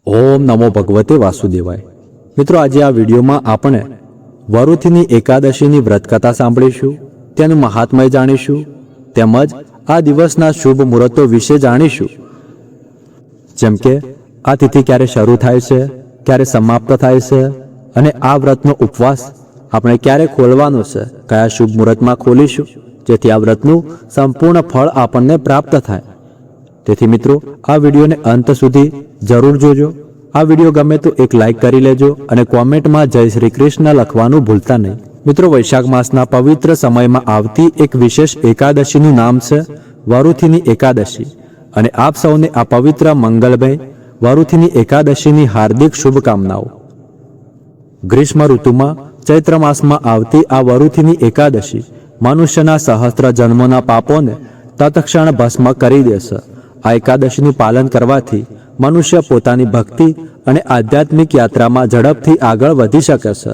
ઓમ નમો ભગવતે વાસુદેવાય। મિત્રો, આજે આ વિડીયોમાં આપણે વરુથીની એકાદશીની વ્રતકથા સાંભળીશું, તેનું મહાત્મય જાણીશું, તેમજ આ દિવસના શુભ મુહૂર્તો વિશે જાણીશું, જેમ કે આ તિથિ ક્યારે શરૂ થાય છે, ક્યારે સમાપ્ત થાય છે, અને આ વ્રતનો ઉપવાસ આપણે ક્યારે ખોલવાનો છે, કયા શુભ મુહૂર્તમાં ખોલીશું, જેથી આ વ્રતનું સંપૂર્ણ ફળ આપણને પ્રાપ્ત થાય। તેથી મિત્રો, આ વિડીયોને અંત સુધી જરૂર જોજો। આ વિડીયો ગમે તો એક લાઈક કરી લેજો અને કોમેન્ટમાં જય શ્રી કૃષ્ણ લખવાનું ભૂલતા નહીં। મિત્રો, વૈશાખ માસના પવિત્ર સમયમાં આવતી એક વિશેષ એકાદશીનું નામ છે વરુથીની એકાદશી, અને આપ સૌને આ પવિત્ર મંગલમય વરુથીની એકાદશીની હાર્દિક શુભકામનાઓ। ગ્રીષ્મ ઋતુમાં ચૈત્ર માસમાં આવતી આ વરુથીની એકાદશી મનુષ્યના સહસ્ત્ર જન્મોના પાપોને તત્ક્ષણ ભસ્મ કરી દેશે। આ એકાદશીનું પાલન કરવાથી મનુષ્ય પોતાની ભક્તિ અને આધ્યાત્મિક યાત્રામાં ઝડપથી આગળ વધી શકે છે।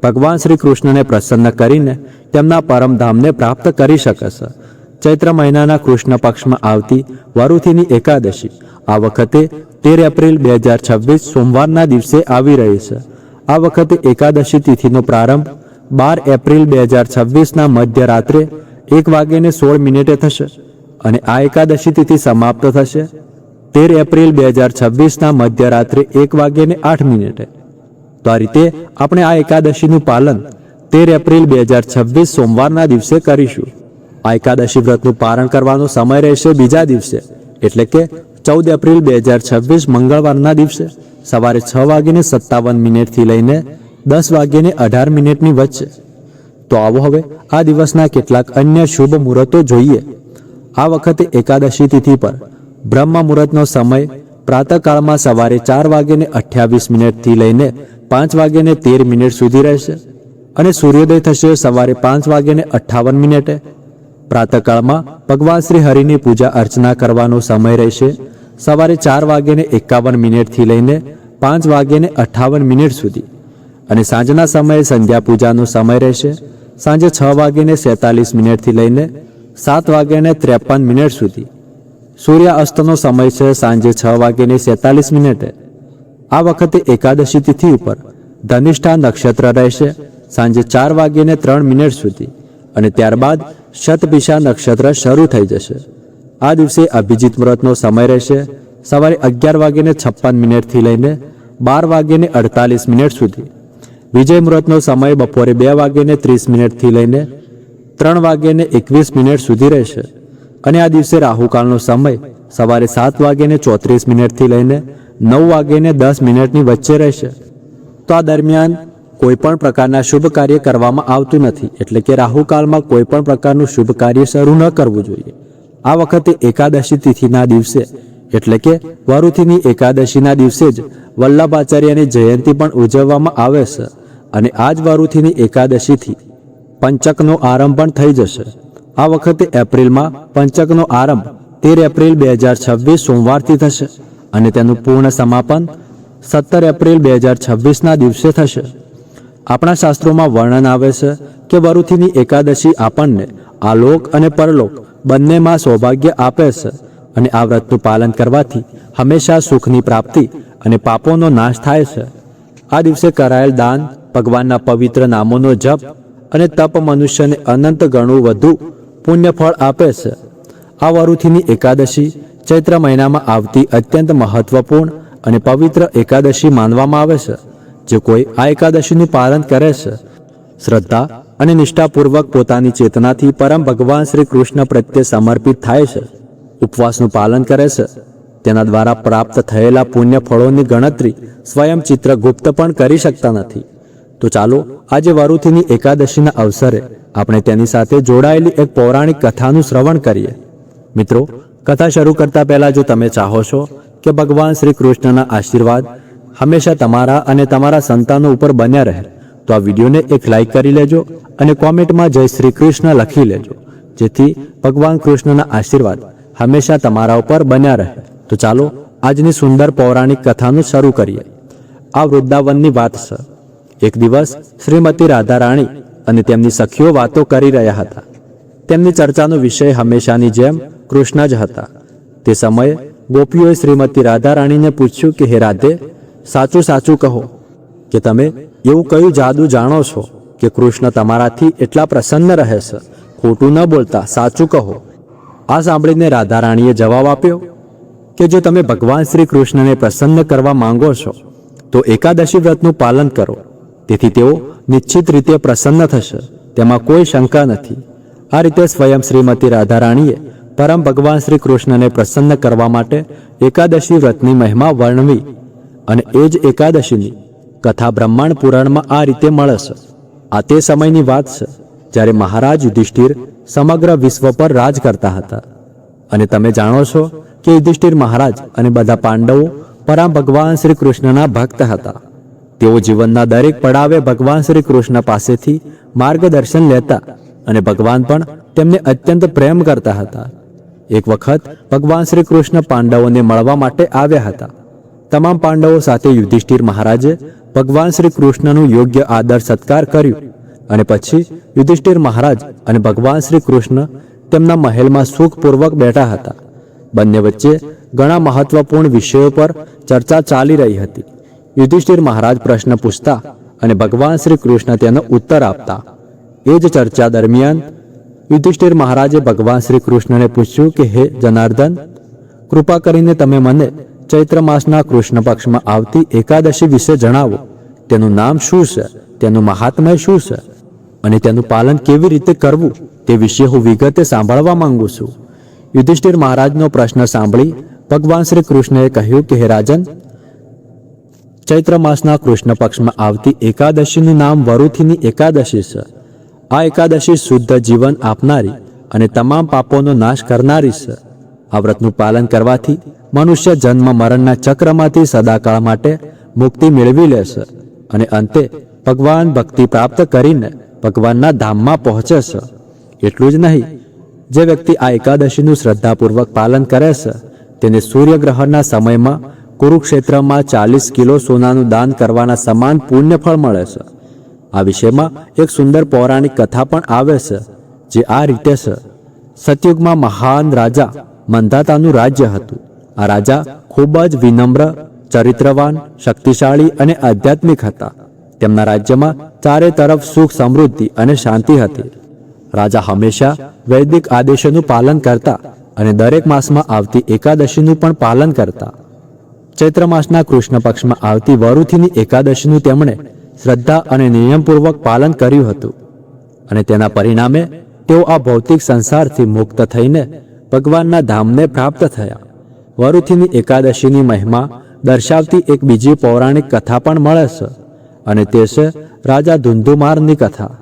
ભગવાન શ્રી કૃષ્ણને પ્રસન્ન કરીને તેમના પરમધામને પ્રાપ્ત કરી શકે છે। ચૈત્ર મહિનાના કૃષ્ણ પક્ષમાં આવતી વરુથીની એકાદશી આ વખતે 13 એપ્રિલ 2026 સોમવારના દિવસે આવી રહી છે। આ વખતે એકાદશી તિથિનો પ્રારંભ 12 એપ્રિલ 2026ના મધ્યરાત્રે 1:16 થશે અને આ એકાદશી તિથિ સમાપ્ત થશે 13 એપ્રિલ 2026ના મધ્યરાત્રે 1:08। તો આ રીતે આપણે આ એકાદશીનું પાલન 13 એપ્રિલ 2026 સોમવારના દિવસે કરીશું। આ એકાદશી વ્રતનું પારણ કરવાનો સમય રહેશે બીજા દિવસે, એટલે કે 14 એપ્રિલ 2026 મંગળવારના દિવસે સવારે 6:57 થી લઈને 10:18 વચ્ચે। તો આવો હવે આ દિવસના કેટલાક અન્ય શુભ મુહૂર્તો જોઈએ। આ વખતે એકાદશી તિથિ પર બ્રહ્મ મુહૂર્તનો સમય પ્રાતઃકાળમાં સવારે 4:28 થી લઈને 5:13 સુધી રહેશે અને સૂર્યોદય થશે સવારે 5:58। પ્રાતઃકાળમાં ભગવાન શ્રી હરિની પૂજા અર્ચના કરવાનો સમય રહેશે સવારે 4:51 થી લઈને 5:58 સુધી, અને સાંજના સમયે સંધ્યા પૂજાનો સમય રહેશે સાંજે 6:47 થી લઈને 7:53 સુધી। સૂર્ય અસ્તનો સમય છે સાંજે 6:47। આ વખતે એકાદશી તિથિ ઉપર ધનિષ્ઠા નક્ષત્ર રહેશે સાંજે 4:03 સુધી, અને ત્યારબાદ શતભિષા નક્ષત્ર શરૂ થઈ જશે। આ દિવસે અભિજીત મુહૂર્તનો સમય રહેશે સવારે 11:56 થી લઈને 12:48 સુધી। વિજય મુહૂર્તનો સમય બપોરે 2:30 થી લઈને 3:21 સુધી રહેશે, અને આ દિવસે રાહુકાળનો સમય સવારે 7:34 થી લઈને 9:10 વચ્ચે રહેશે। તો આ દરમિયાન કોઈ પણ પ્રકારના શુભ કાર્ય કરવામાં આવતું નથી, એટલે કે રાહુકાળમાં કોઈ પણ પ્રકારનું શુભ કાર્ય શરૂ ન કરવું જોઈએ। આ વખતે એકાદશી તિથિના દિવસે, એટલે કે વરુથીની એકાદશીના દિવસે જ વલ્લભાચાર્યની જયંતિ પણ ઉજવવામાં આવે છે, અને આ જ વરુથીની એકાદશીથી પંચકનો આરંભ પણ થઈ જશે। આ વખતે એપ્રિલમાં પંચકનો આરંભ 13 એપ્રિલ 2026 સોમવારથી થશે, અને તેનું પૂર્ણ સમાપન 17 એપ્રિલ 2026ના દિવસે થશે। આપણા શાસ્ત્રોમાં વર્ણન આવે છે કે વરુથીની એકાદશી આપણને આલોક અને પરલોક બંનેમાં સૌભાગ્ય આપે છે, અને આ વ્રતનું પાલન કરવાથી હંમેશા સુખની પ્રાપ્તિ અને પાપોનો નાશ થાય છે। આ દિવસે કરાયેલ દાન, ભગવાનના પવિત્ર નામોનો જપ અને તપ મનુષ્યને અનંત ગણું વધુ પુણ્યફળ આપે છે। આ વરુથીની એકાદશી ચૈત્ર મહિનામાં આવતી અત્યંત મહત્વપૂર્ણ અને પવિત્ર એકાદશી માનવામાં આવે છે। જે કોઈ આ એકાદશીનું પાલન કરે છે, શ્રદ્ધા અને નિષ્ઠાપૂર્વક પોતાની ચેતનાથી પરમ ભગવાન શ્રી કૃષ્ણ પ્રત્યે સમર્પિત થાય છે, ઉપવાસનું પાલન કરે છે, તેના દ્વારા પ્રાપ્ત થયેલા પુણ્ય ફળોની ગણતરી સ્વયં ચિત્રગુપ્ત પણ કરી શકતા નથી। તો ચાલો આજે વરુથીની એકાદશીના અવસરે આપણે તેની સાથે જોડાયેલી એક પૌરાણિક કથાનું શ્રવણ કરીએ। મિત્રો, કથા શરૂ કરતા પહેલા જો તમે ચાહો છો કે ભગવાન શ્રી કૃષ્ણના આશીર્વાદ હંમેશા તમારા અને તમારા સંતાનો ઉપર બન્યા રહે, તો આ વિડીયોને એક લાઈક કરી લેજો અને કોમેન્ટમાં જય શ્રી કૃષ્ણ લખી લેજો, જેથી ભગવાન કૃષ્ણના આશીર્વાદ હંમેશા તમારા ઉપર બન્યા રહે। તો ચાલો આજની સુંદર પૌરાણિક કથાનું શરૂ કરીએ। આ વૃંદાવનની વાત છે। એક દિવસ શ્રીમતી રાધા રાણી અને તેમની સખીઓ વાતો કરી રહ્યા હતા। તેમની ચર્ચાનો વિષય હંમેશાની જેમ કૃષ્ણ જ હતા। તે સમયે ગોપીઓએ શ્રીમતી રાધારાણીને પૂછ્યું કે હે રાધે, સાચું સાચું કહો કે તમે એવું કયું જાદુ જાણો છો કે કૃષ્ણ તમારાથી એટલા પ્રસન્ન રહે છે? ખોટું ન બોલતા, સાચું કહો. આ સાંભળીને રાધારાણીએ જવાબ આપ્યો કે જો તમે ભગવાન શ્રી કૃષ્ણને પ્રસન્ન કરવા માંગો છો તો એકાદશી વ્રતનું પાલન કરો, તેથી તેઓ નિશ્ચિત રીતે પ્રસન્ન થશે, તેમાં કોઈ શંકા નથી. આ રીતે સ્વયં શ્રીમતી રાધારાણીએ પરમ ભગવાન શ્રી કૃષ્ણને પ્રસન્ન કરવા માટે એકાદશી વ્રતની મહિમા વર્ણવી, અને એ જ એકાદશીની કથા બ્રહ્માંડ પુરાણમાં આ રીતે મળે છે. આ તે સમયની વાત છે જ્યારે મહારાજ યુધિષ્ઠિર સમગ્ર વિશ્વ પર રાજ કરતા હતા. અને તમે જાણો છો કે યુધિષ્ઠિર મહારાજ અને બધા પાંડવો પરમ ભગવાન શ્રી કૃષ્ણના ભક્ત હતા. તેઓ જીવનના દરેક પડાવે ભગવાન શ્રી કૃષ્ણ પાસેથી માર્ગદર્શન લેતા અને ભગવાન પણ તેમને અત્યંત પ્રેમ કરતા હતા. એક વખત ભગવાન શ્રી કૃષ્ણ પાંડવોને મળવા માટે આવ્યા હતા. તમામ પાંડવો સાથે યુધિષ્ઠિર મહારાજે ભગવાન શ્રી કૃષ્ણનું યોગ્ય આદર સત્કાર કર્યું, અને પછી યુધિષ્ઠિર મહારાજ અને ભગવાન શ્રી કૃષ્ણ તેમના મહેલમાં સુખપૂર્વક બેઠા હતા. બંને વચ્ચે ઘણા મહત્વપૂર્ણ વિષયો પર ચર્ચા ચાલી રહી હતી. યુધિષ્ઠિર મહારાજ પ્રશ્ન પૂછતા અને ભગવાન શ્રી કૃષ્ણ તેનો ઉત્તર આપતા. એ જ ચર્ચા દરમિયાન યુધિષ્ઠિર મહારાજે ભગવાન શ્રી કૃષ્ણને પૂછ્યું કે હે જનાર્દન, કૃપા કરીને તમે મને ચૈત્ર માસના કૃષ્ણ પક્ષમાં આવતી એકાદશી વિશે જણાવો. તેનું નામ શું છે, તેનું મહાત્મ્ય શું છે અને તેનું પાલન કેવી રીતે કરવું તે વિશે હું વિગતે સાંભળવા માંગુ છું. યુધિષ્ઠિર મહારાજનો પ્રશ્ન સાંભળી ભગવાન શ્રી કૃષ્ણએ કહ્યું કે હે રાજન, ચૈત્ર માસના કૃષ્ણ પક્ષમાં આવતી એકાદશીનું નામ વરુથીની એકાદશી છે. આ એકાદશી શુદ્ધ જીવન આપનારી અને તમામ પાપોનો નાશ કરનારી છે. આ વ્રતનું પાલન કરવાથી મનુષ્ય જન્મ મરણના ચક્રમાંથી સદાકાળ માટે મુક્તિ મેળવી લેશે અને અંતે ભગવાન ભક્તિ પ્રાપ્ત કરીને ભગવાનના ધામમાં પહોંચે છે. એટલું જ નહીં, જે વ્યક્તિ આ એકાદશીનું શ્રદ્ધાપૂર્વક પાલન કરે છે તેને સૂર્યગ્રહણના સમયમાં કુરુક્ષેત્રમાં 40 કિલો સોનાનું દાન કરવાના સમાન પુણ્યફળ મળે છે. આ વિષયમાં એક સુંદર પૌરાણિક કથા પણ આવે છે, જે આ રીતે છે. સતયુગમાં મહાન રાજા મંધાતાનું રાજ્ય હતું. આ રાજા ખૂબ જ વિનમ્ર, ચરિત્રવાન, શક્તિશાળી અને આધ્યાત્મિક હતા. તેમના રાજ્યમાં ચારે તરફ સુખ, સમૃદ્ધિ અને શાંતિ હતી. રાજા હંમેશા વૈદિક આદેશોનું પાલન કરતા અને દરેક માસમાં આવતી એકાદશીનું પણ પાલન કરતા. ચૈત્ર માસના કૃષ્ણ પક્ષમાં આવતી વરુથીની એકાદશીનું તેમણે શ્રદ્ધા અને નિયમપૂર્વક પાલન કર્યું હતું, અને તેના પરિણામે તેઓ આ ભૌતિક સંસારથી મુક્ત થઈને ભગવાનના ધામને પ્રાપ્ત થયા. વરુથીની એકાદશીની મહિમા દર્શાવતી એક બીજી પૌરાણિક કથા પણ મળે છે, અને તે છે રાજા ધુંધુમારની કથા.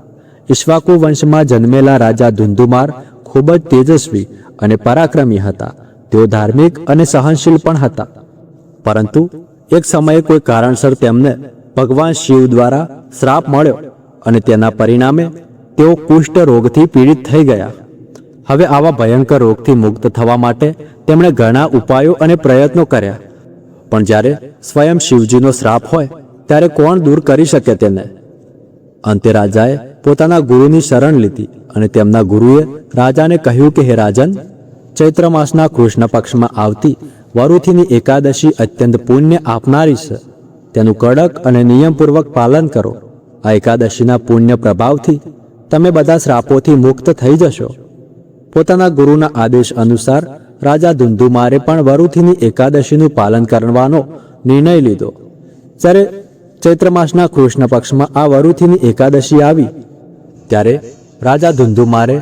ઇક્ષ્વાકુ વંશમાં જન્મેલા રાજા ધુંધુમાર ખૂબ જ તેજસ્વી અને પરાક્રમી હતા. તેઓ ધાર્મિક અને સહનશીલ પણ હતા. પરંતુ એક સમયે કોઈ કારણસર તેમને ભગવાન શિવ દ્વારા શ્રાપ મળ્યો, અને તેના પરિણામે તેઓ કુષ્ઠ રોગથી પીડિત થઈ ગયા. હવે આવા ભયંકર રોગથી મુક્ત થવા માટે તેમણે ઘણા ઉપાયો અને પ્રયત્નો કર્યા, પણ જ્યારે સ્વયં શિવજીનો શ્રાપ હોય ત્યારે કોણ દૂર કરી શકે તેને? અંતે રાજાએ પોતાના ગુરુની શરણ લીધી, અને તેમના ગુરુએ રાજાને કહ્યું કે હે રાજન, ચૈત્ર માસના કૃષ્ણ પક્ષમાં આવતી વરુથીની એકાદશી અત્યંત પુણ્ય આપનારી છે. તેનું કડક અને નિયમપૂર્વક પાલન કરો. આ એકાદશીના પુણ્ય પ્રભાવથી તમે બધા શ્રાપોથી મુક્ત થઈ જશો. પોતાના ગુરુના આદેશ અનુસાર રાજા ધુંધુમારે પણ વરુથીની એકાદશીનું પાલન કરવાનો નિર્ણય લીધો. જ્યારે ચૈત્ર માસના કૃષ્ણ પક્ષમાં આ વરુથીની એકાદશી આવી ત્યારે રાજા ધુંધુમારે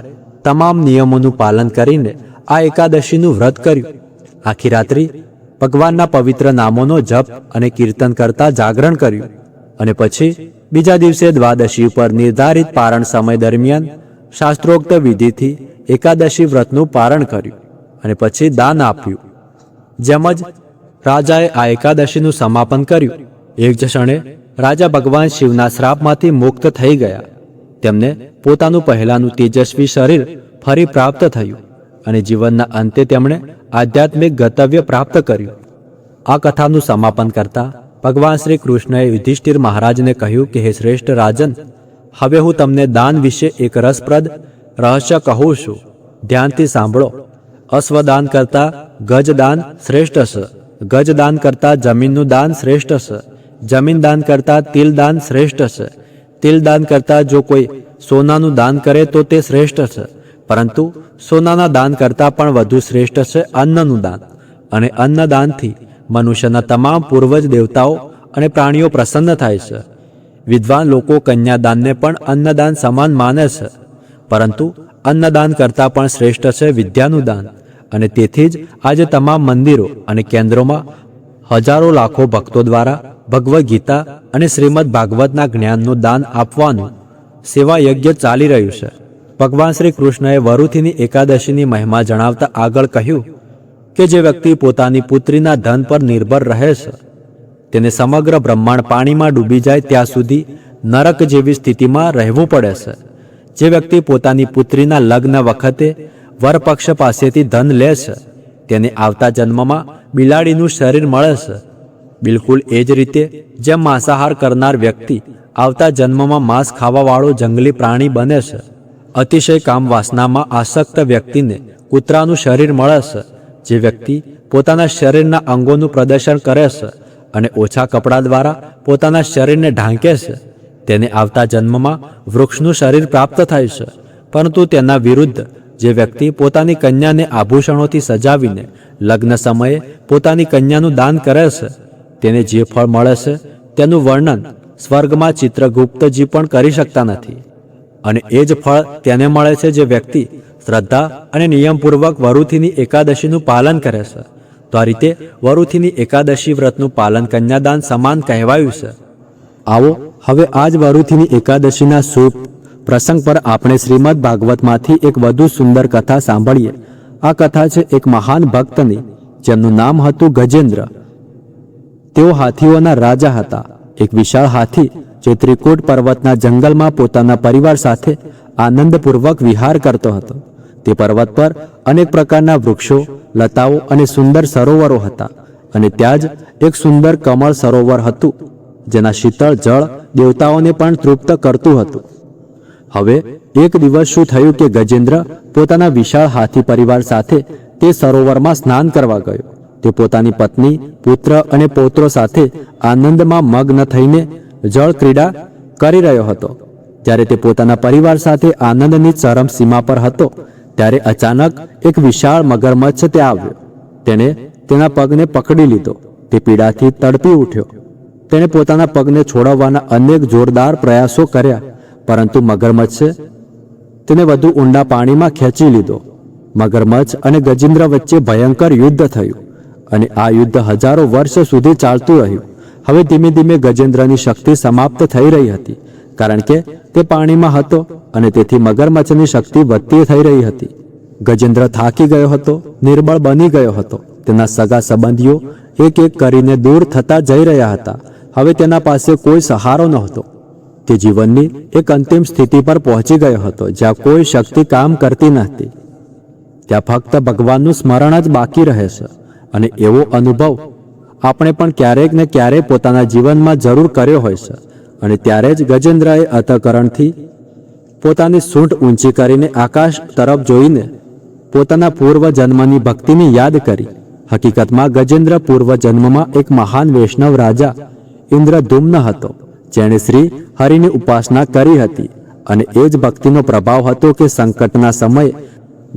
તમામ નિયમોનું પાલન કરીને આ એકાદશીનું વ્રત કર્યું. આખી રાત્રિ ભગવાનના પવિત્ર નામોનો જપ અને કીર્તન કરતા જાગરણ કર્યું, અને પછી બીજા દિવસે દ્વાદશી ઉપર નિર્ધારિત પારણ સમય દરમિયાન શાસ્ત્રોક્ત વિધિથી એકાદશી વ્રતનું પારણ કર્યું, અને પછી દાન આપ્યું. જેમ જ રાજાએ આ એકાદશીનું સમાપન કર્યું, એક જ ક્ષણે રાજા ભગવાન શિવના શ્રાપમાંથી મુક્ત થઈ ગયા. તેમને પોતાનું પહેલાનું તેજસ્વી શરીર ફરી પ્રાપ્ત થયું, અને જીવનના અંતે તેમણે આધ્યાત્મિક ગતવ્ય પ્રાપ્ત કર્યું. આ કથાનું સમાપન કરતા ભગવાન શ્રી કૃષ્ણએ યુધિષ્ઠિર મહારાજને કહ્યું કે હે શ્રેષ્ઠ રાજન, હવે હું તમને દાન વિશે એક રસપ્રદ રહસ્ય કહું છું. ધ્યાનથી સાંભળો. અશ્વદાન કરતાં ગજદાન શ્રેષ્ઠ છે, ગજદાન કરતાં જમીનનું દાન શ્રેષ્ઠ છે, જમીન દાન કરતાં તિલદાન શ્રેષ્ઠ છે, તિલદાન કરતાં જો કોઈ સોનાનું દાન કરે તો તે શ્રેષ્ઠ છે, પરંતુ સોનાના દાન કરતાં પણ વધુ શ્રેષ્ઠ છે અન્નનું દાન, અને અન્નદાનથી મનુષ્યના તમામ પૂર્વજ દેવતાઓ અને પ્રાણીઓ પ્રસન્ન થાય છે. વિદ્વાન લોકો કન્યાદાનને પણ અન્નદાન સમાન માને છે, પરંતુ અન્નદાન કરતાં પણ શ્રેષ્ઠ છે વિદ્યાનું દાન. અને તેથી જ આજે તમામ મંદિરો અને કેન્દ્રોમાં હજારો લાખો ભક્તો દ્વારા ભગવદ્ ગીતા અને શ્રીમદ ભાગવતના જ્ઞાનનું દાન આપવાનું સેવા યજ્ઞ ચાલી રહ્યું છે. ભગવાન શ્રી કૃષ્ણએ વરુથીની એકાદશીની મહિમા જણાવતા આગળ કહ્યું કે જે વ્યક્તિ પોતાની પુત્રીના ધન પર નિર્ભર રહે છે તેને સમગ્ર બ્રહ્માંડ પાણીમાં ડૂબી જાય ત્યાં સુધી નરક જેવી સ્થિતિમાં રહેવું પડે છે. જે વ્યક્તિ પોતાની પુત્રીના લગ્ન વખતે વરપક્ષ પાસેથી ધન લે છે તેને આવતા જન્મમાં બિલાડીનું શરીર મળે છે. બિલકુલ એ જ રીતે જેમ માંસાહાર કરનાર વ્યક્તિ આવતા જન્મમાં માંસ ખાવાવાળો જંગલી પ્રાણી બને છે, અતિશય કામ વાસનામાં આસક્ત વ્યક્તિને કૂતરાનું શરીર મળે છે. જે વ્યક્તિ પોતાના શરીરના અંગોનું પ્રદર્શન કરે છે અને ઓછા કપડાં દ્વારા પોતાના શરીરને ઢાંકે છે તેને આવતા જન્મમાં વૃક્ષનું શરીર પ્રાપ્ત થાય છે. પરંતુ તેના વિરુદ્ધ જે વ્યક્તિ પોતાની કન્યાને આભૂષણોથી સજાવીને લગ્ન સમયે પોતાની કન્યાનું દાન કરે છે તેને જે ફળ મળે છે તેનું વર્ણન સ્વર્ગમાં ચિત્રગુપ્તજી પણ કરી શકતા નથી. અને એ જ ફળ તેને મળે છે જે વ્યક્તિ શ્રદ્ધા અને નિયમપૂર્વક વરુથીની એકાદશીનું પાલન કરે છે. તો આ રીતે વરુથીની એકાદશી વ્રતનું પાલન કન્યાદાન સમાન કહેવાયું છે. આવો હવે આજ વરુથીની એકાદશીના શુભ પ્રસંગ પર આપણે શ્રીમદ ભાગવતમાંથી એક વધુ સુંદર કથા સાંભળીએ. આ કથા છે એક મહાન ભક્તની, જેમનું નામ હતું ગજેન્દ્ર. તેઓ હાથીઓના રાજા હતા. એક વિશાળ હાથી જે ત્રિકૂટ પર્વતના જંગલમાં પોતાના પરિવાર સાથે આનંદપૂર્વક વિહાર કરતો હતો. તે પર્વત પર અનેક પ્રકારના વૃક્ષો, લતાઓ અને સુંદર સરોવરો હતા. અને ત્યાં જ એક સુંદર કમળ સરોવર હતું જેના શીતળ જળ દેવતાઓને પણ તૃપ્ત કરતું હતું. હવે એક દિવસ શું થયું કે ગજેન્દ્ર પોતાના વિશાળ હાથી પરિવાર સાથે તે સરોવરમાં સ્નાન કરવા ગયો. તે પોતાની પત્ની, પુત્ર અને પૌત્રો સાથે આનંદમાં મગ્ન થઈને જળ ક્રીડા કરી રહ્યો હતો. જ્યારે તે પોતાના પરિવાર સાથે આનંદની ચરમ સીમા પર હતો ત્યારે અચાનક એક વિશાળ મગરમચ્છ ત્યાં આવ્યો. તેણે તેના પગને પકડી લીધો. તે પીડાથી તડપી ઉઠ્યો. તેણે પોતાના પગને છોડાવવાના અનેક જોરદાર પ્રયાસો કર્યા, પરંતુ મગરમચ્છે તેને વધુ ઊંડા પાણીમાં ખેંચી લીધો. મગરમચ્છ અને ગજેન્દ્ર વચ્ચે ભયંકર યુદ્ધ થયું અને આ યુદ્ધ હજારો વર્ષ સુધી ચાલતું રહ્યું. હવે ધીમે ધીમે ગજેન્દ્રની શક્તિ સમાપ્ત થઈ રહી હતી, કારણ કે તે પાણીમાં હતો અને તેથી મગરમચ્છની શક્તિ વધતી થઈ રહી હતી. ગજેન્દ્ર થાકી ગયો હતો, નિર્બળ બની ગયો હતો. તેના સગા સંબંધીઓ એક એક કરીને દૂર થતા જઈ રહ્યા હતા. હવે તેના પાસે કોઈ સહારો નહોતો. તે જીવનની એક અંતિમ સ્થિતિ પર પહોંચી ગયો હતો, જ્યાં કોઈ શક્તિ કામ કરતી નથી. ત્યાં ફક્ત ભગવાનનું સ્મરણ જ બાકી રહે છે. અને એવો અનુભવ આપણે પણ ક્યારેક ને ક્યારેક પોતાના જીવનમાં જરૂર કર્યો હોય છે. અને ત્યારે જ ગજેન્દ્રએ અંતઃકરણથી પોતાની સૂંઢ ઊંચી કરીને આકાશ તરફ જોઈને પોતાના પૂર્વજન્મની ભક્તિની યાદ કરી. હકીકતમાં ગજેન્દ્ર પૂર્વજન્મમાં એક મહાન વૈષ્ણવ રાજા ઇન્દ્રદ્યુમ્ન હતો, જેણે શ્રી હરિની ઉપાસના કરી હતી. અને એ જ ભક્તિનો પ્રભાવ હતો કે સંકટના સમયે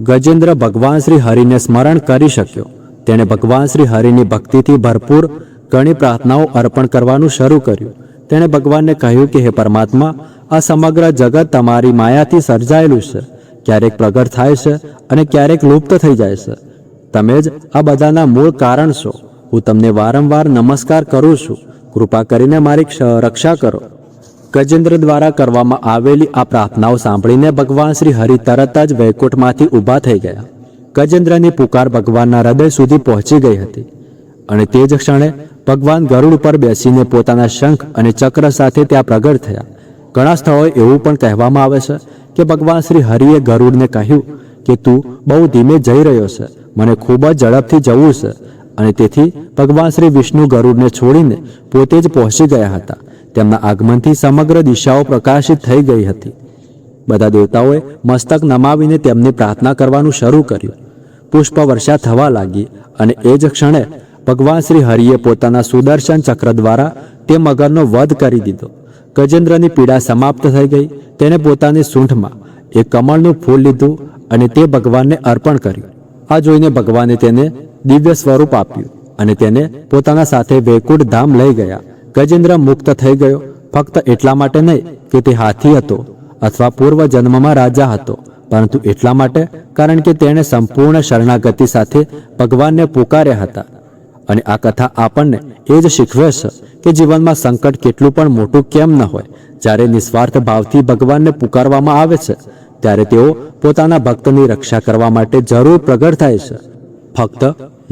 ગજેન્દ્ર ભગવાન શ્રી હરિને સ્મરણ કરી શક્યો. તેણે ભગવાન શ્રી હરિની ભક્તિથી ભરપૂર ઘણી પ્રાર્થનાઓ અર્પણ કરવાનું શરૂ કર્યું. તેણે ભગવાનને કહ્યું કે હે પરમાત્મા, આ સમગ્ર જગત તમારી માયાથી સર્જાયેલું છે. ક્યારેક પ્રગટ થાય છે અને ક્યારેક લુપ્ત થઈ જાય છે. તમે જ આ બધાના મૂળ કારણ છો. હું તમને વારંવાર નમસ્કાર કરું છું. કૃપા કરીને મારી રક્ષા કરો. ગજેન્દ્ર દ્વારા કરવામાં આવેલી આ પ્રાર્થનાઓ સાંભળીને ભગવાન શ્રી હરિ તરત જ વૈકુંઠમાંથી ઊભા થઈ ગયા. ગજેન્દ્રની પુકાર ભગવાનના હૃદય સુધી પહોંચી ગઈ હતી અને તે જ ક્ષણે ભગવાન ગરુડ પર બેસીને પોતાના શંખ અને ચક્ર સાથે ત્યાં પ્રગટ થયા. ઘણા સ્થળોએ એવું પણ કહેવામાં આવે છે કે ભગવાન શ્રી હરિએ ગરુડને કહ્યું કે તું બહુ ધીમે જઈ રહ્યો છે, મને ખૂબ જ ઝડપથી જવું છે. અને તેથી ભગવાન શ્રી વિષ્ણુ ગરુડને છોડીને પોતે જ પહોંચી ગયા હતા. તેમના આગમનથી સમગ્ર દિશાઓ પ્રકાશિત થઈ ગઈ હતી. બધા દેવતાઓએ મસ્તક નમાવીને તેમની પ્રાર્થના કરવાનું શરૂ કર્યું. પુષ્પવર્ષા થવા લાગી અને એ જ ક્ષણે ભગવાન શ્રી હરિએ પોતાના સુદર્શન ચક્ર દ્વારા તે મગરનો વધ કરી દીધો. ગજેન્દ્રની પીડા સમાપ્ત થઈ ગઈ. તેણે પોતાની સૂંઢમાં એક કમળનું ફૂલ લીધું અને તે ભગવાનને અર્પણ કર્યું. આ જોઈને ભગવાને તેને દિવ્ય સ્વરૂપ આપ્યું અને તેને પોતાના સાથે વૈકુંઠ ધામ લઈ ગયા. ગજેન્દ્ર મુક્ત થઈ ગયો, ફક્ત એટલા માટે નહીં કે તે હાથી હતો અથવા પૂર્વ જન્મમાં રાજા હતો, પરંતુ એટલા માટે કારણ કે તેણે સંપૂર્ણ શરણાગતિ સાથે ભગવાનને પુકાર્યા હતા. અને આ કથા આપણને એ જ શીખવે છે કે જીવનમાં સંકટ કેટલું પણ મોટું કેમ ન હોય, જ્યારે નિસ્વાર્થ ભાવથી ભગવાનને પુકારવામાં આવે છે ત્યારે તેઓ પોતાના ભક્તની રક્ષા કરવા માટે જરૂર પ્રગટ થાય છે. ફક્ત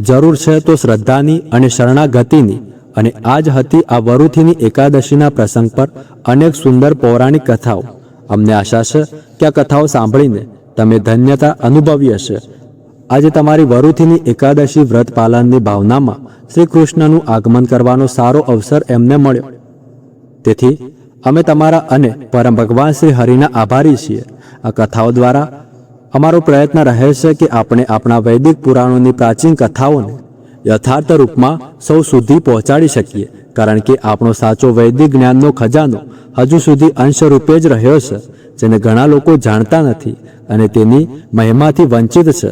જરૂર છે તો શ્રદ્ધાની અને શરણાગતિની. અને આ જ હતી આ વરુથીની એકાદશીના પ્રસંગ પર અનેક સુંદર પૌરાણિક કથાઓ. અમને આશા છે કે આ કથાઓ સાંભળીને તમે ધન્યતા અનુભવી હશે. આજે તમારી વરુથીની એકાદશી વ્રત પાલનની ભાવનામાં શ્રી કૃષ્ણનું આગમન કરવાનો સારો અવસર એમને મળ્યો. તેથી અમે તમારા અને પરમ ભગવાન શ્રી હરિના આભારી છીએ. આ કથાઓ દ્વારા અમારો પ્રયત્ન રહે છે કે આપણે આપણા વૈદિક પુરાણોની પ્રાચીન કથાઓને યથાર્થ રૂપમાં સૌ સુધી પહોંચાડી શકીએ, કારણ કે આપણો સાચો વૈદિક જ્ઞાનનો ખજાનો હજુ સુધી અંશ રૂપે જ રહ્યો છે, જેને ઘણા લોકો જાણતા નથી અને તેની મહિમાથી વંચિત છે.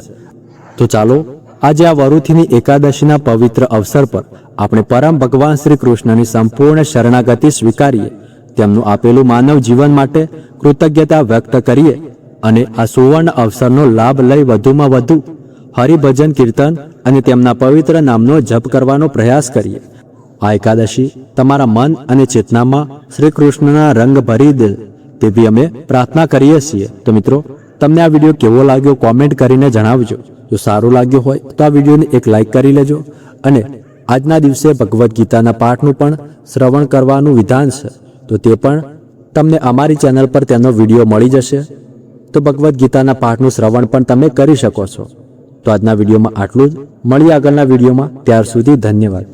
તો ચાલો આજે આ વરુથીની એકાદશીના પવિત્ર અવસર પર આપણે પરમ ભગવાન શ્રી કૃષ્ણની સંપૂર્ણ શરણાગતિ સ્વીકારીએ, તેમનું આપેલું માનવ જીવન માટે કૃતજ્ઞતા વ્યક્ત કરીએ અને આ સુવર્ણ અવસરનો લાભ લઈ વધુમાં વધુ હરિભજન કીર્તન અને તેમના પવિત્ર નામનો જપ કરવાનો પ્રયાસ કરીએ. આ એકાદશી તમારા મન અને ચેતનામાં શ્રી કૃષ્ણના રંગ ભરી દે તેવી અમે પ્રાર્થના કરીએ છીએ. તો મિત્રો, તમને આ વિડીયો કેવો લાગ્યો કોમેન્ટ કરીને જણાવજો. જો સારું લાગ્યું હોય તો આ વિડીયોને એક લાઈક કરી લેજો અને આજના દિવસે ભગવદ્ ગીતાના પાઠનું પણ શ્રવણ કરવાનું વિધાન છે, તો તે પણ તમને અમારી ચેનલ પર તેનો વિડીયો મળી જશે. તો ભગવદ્ ગીતાના પાઠનું શ્રવણ પણ તમે કરી શકો છો. તો આજના વિડીયોમાં આટલું જ. મળીએ આગળના વિડીયોમાં. ત્યાર સુધી ધન્યવાદ.